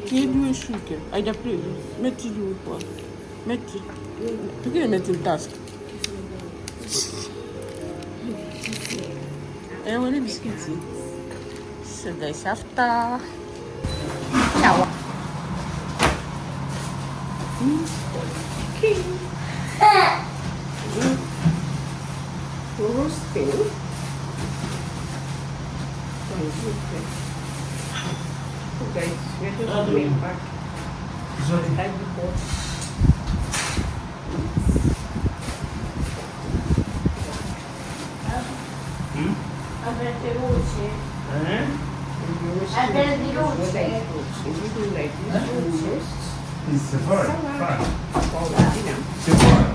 Kill sugar. I just play. Metti you what? Metti. Perché metti in tasca? Vuole i biscotti. So guys, after. Ciao. Okay. Roasting. Guys, we're just going back. Sorry. Like before. Avete luce? Avete di luce? It's Sephora. Fine. Sephora.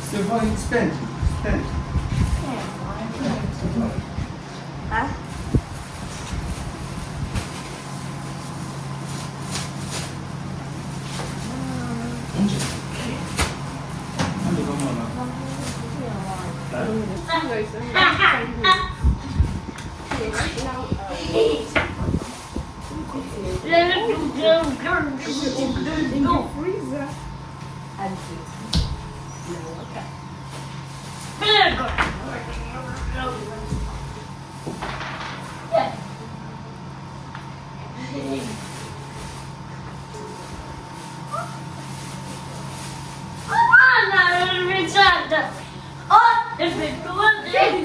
Sephora expensive. Huh? Freezer. And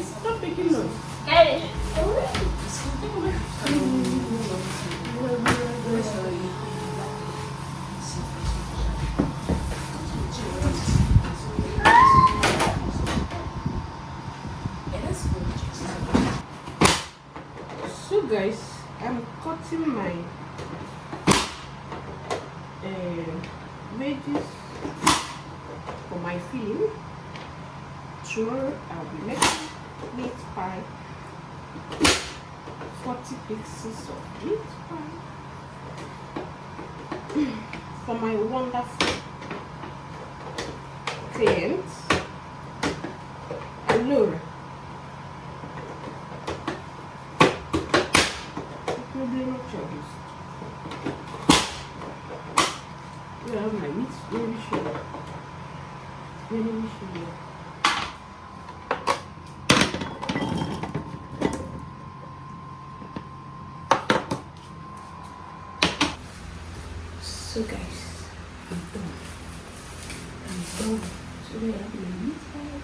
stop making noise. So guys, I'm cutting my veggies for my filling. Tomorrow I'll be making meat pie. 40 pieces of meat pie for my wonderful client, Laura. Probably not choice. I have my meat. Let me show you. So guys, I'm done. So I have my meat pie.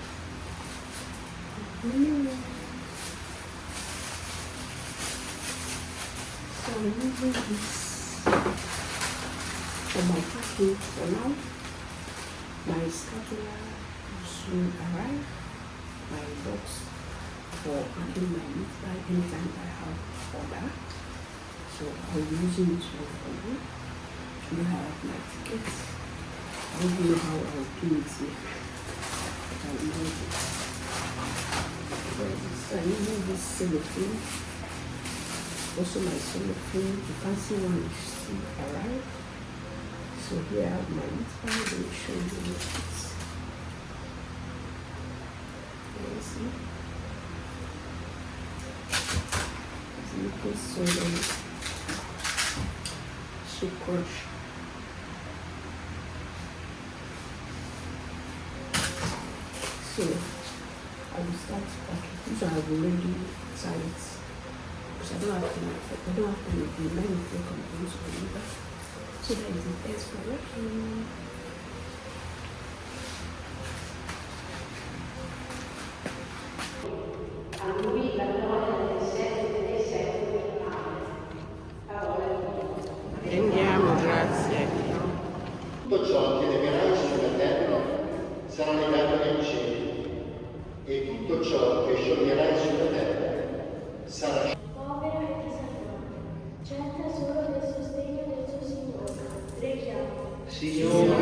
So I'm using this for my packing for now. My spatula will soon arrive. My box for packing my meat pie anytime I have order. So I'll be using this one for you. You have my tickets. I don't know how I'll do it here, but I'll use it. I'm using this cellophane. Also my cellophane, the fancy one you see arrive. So here I have my meat pie. Let me show you the meat. You see? It's looking so nice. So crunchy. So I will start packing. These I have already tied because I don't have to be 9 o'clock I'm going to deliver. So that is the best for working. Andiamo, grazie. Tutto ciò che legherai sulla terra sarà legato nei cieli, e tutto ciò che scioglierai sulla terra sarà sciolto. Povera e disagiata, cerca solo del sostegno del suo Signore. Preghiamo. Signore,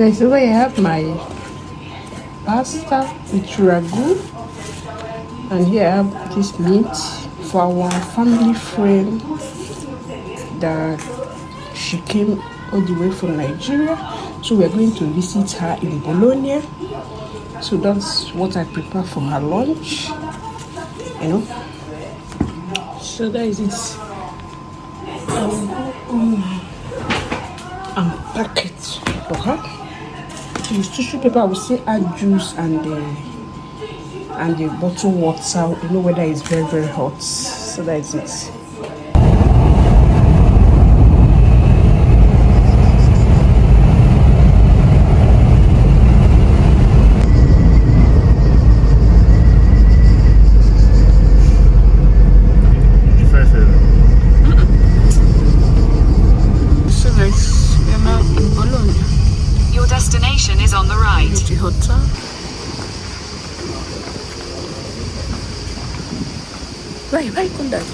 guys, over here I have my pasta with ragu, and here I have this meat for our family friend that she came all the way from Nigeria, so we are going to visit her in Bologna. So that's what I prepare for her lunch, you know. So that is it. And pack it for her. So use tissue paper. I will say add juice and the bottled water. You know whether it's very, very hot. So that is it. Destination is on the right. The hotel. Right, on that.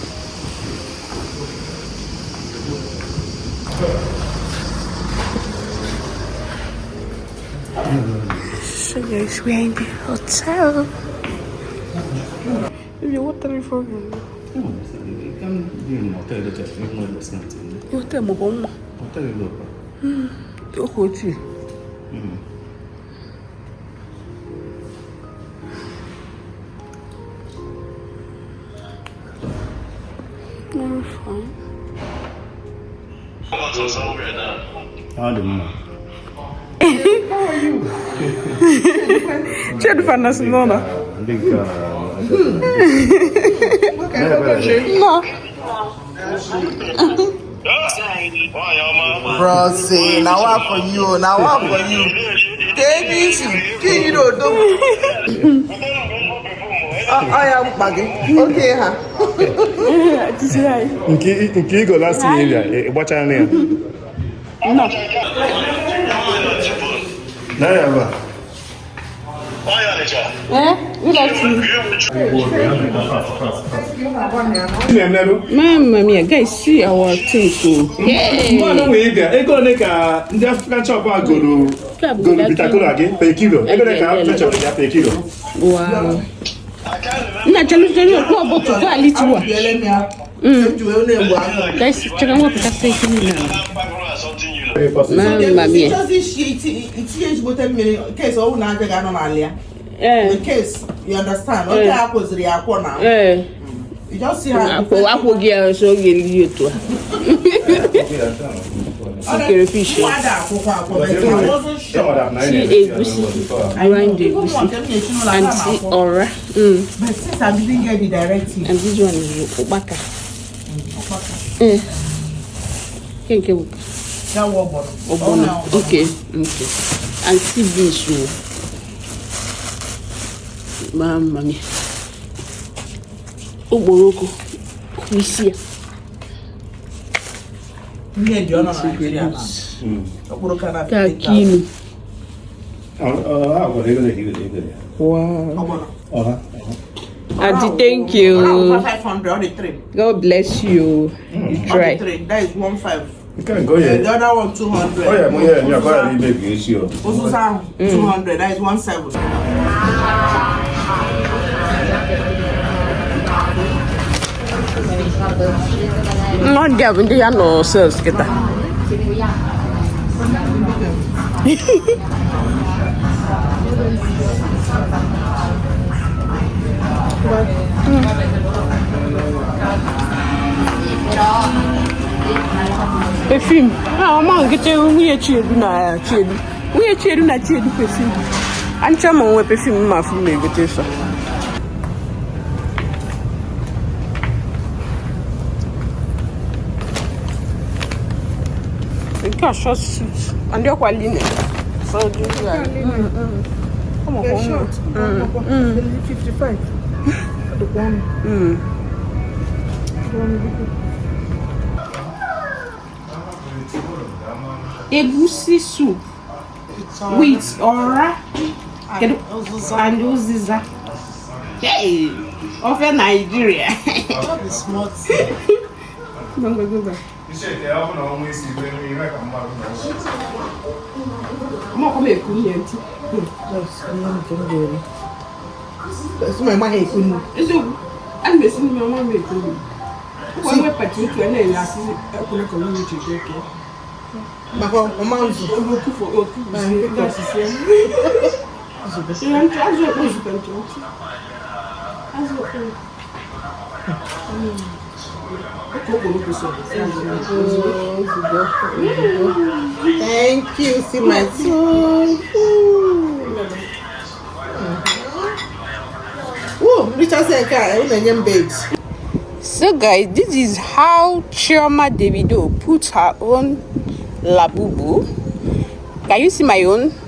So guys, we are in the hotel. You water before you. No, you can be in hotel. You hotel mo bomma. Hotel is You hotel. How are you? Jennifer Nasinona. No. Bro, say now what for you? Now what for you? Take it easy. You don't do. I am bagging. Okay, huh? Nke go last year, watch our name. No. Never. You like to? Mamma mia, guys, see our thing. One way there. Ego neka ndị African shop a go bitakolo again per kilo. Ego neka picture per kilo. Wow. Na challenge kwa boto kwa lichwa. Guys, check out what that's taking now. Mamma mia. In case you understand, okay, I was the aqua now. You just see how I will get so you to. Okay, fish. And see aura. But since I didn't get the directive, and this one is Obaka. Thank you. That was Okay. And see this one. Mamma mia. Oboroko. Kuisia. Kakini. Wow. Auntie, thank you. 500. God bless you. You try. That is 1.5. You can go here. The other one 200. Oh yeah, you're going to be issue. 200. That is 1.7. Not giving the no sales get that. Perfume. Ah, man, get you we cheered na cheered. We cheered na cheered perfume. And chama we perfume ma fu me get so. Short suits and you're quite linen. So do you come on, short. 55. The one. Egusi soup with ora and uziza. Hey, of Nigeria. That is smart. Don't go back. I'm not going to make you empty. That's my money. So, I'm missing my mom. One way, but you can last a community. My mom's Look for Thank you, see my son. Oh, Richard said, "I babes." So guys, this is how Chioma Davido put her own labubu. Can you see my own?